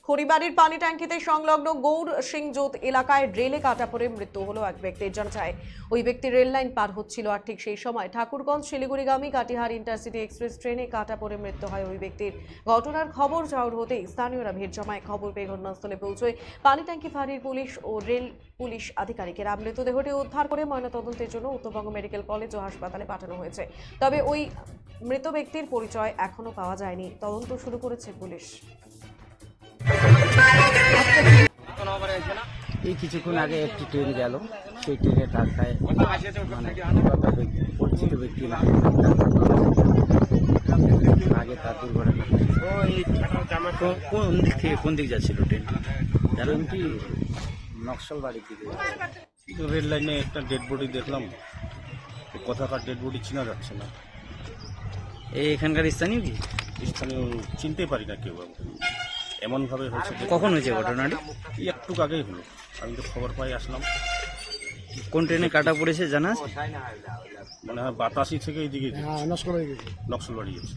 খড়িবাড়ির পানি ট্যাঙ্কিতে সংলগ্ন গৌর সিংজোত এলাকায় রেলে কাটা পড়ে মৃত্যু হলো এক ব্যক্তির। জানা যায় ওই ব্যক্তি রেল লাইন পার হচ্ছিল, আর ঠিক সেই সময় ঠাকুরগঞ্জ শিলিগুড়িগামী কাটিহার ইন্টারসিটি এক্সপ্রেস ট্রেনে কাটা পড়ে মৃত্যু হয় ওই ব্যক্তির। ঘটনার খবর চাউর হতেই স্থানীয়রা ভিড় জমায়। খবর পেয়ে ঘটনাস্থলে পৌঁছয় পানি ট্যাঙ্কি ফাঁড়ির পুলিশ ও রেল পুলিশ আধিকারিকেরা। মৃতদেহটি উদ্ধার করে ময়নাতদন্তের জন্য উত্তরবঙ্গ মেডিকেল কলেজ ও হাসপাতালে পাঠানো হয়েছে। তবে ওই মৃত ব্যক্তির পরিচয় এখনো পাওয়া যায়নি। তদন্ত শুরু করেছে পুলিশ। এই কিছুক্ষণ আগে একটি ট্রেন গেল, সেই ট্রেনের ধাক্কায় পরিচিত ব্যক্তি না আগে তার দুর্ঘটনা। কোন দিক থেকে কোন দিক যাচ্ছিল ট্রেন? ট্রেনটি নকশালবাড়ির দিকে। রেল লাইনে একটা ডেড বডি দেখলাম, কোথাকার ডেড বডি চেনা যাচ্ছে না। এই এখানকার স্থানীয় কি? স্থানীয় চিনতে পারি না কেউ, এমনভাবে হয়েছে। কখন হয়েছে ঘটনাটি? একটু আগেই হলো, আমি তো খবর পাই আসলাম। কোন ট্রেনে কাটা পড়েছে জানা আছে? মনে হয় 82 থেকে এইদিকে নকশালবাড়ি গেছে।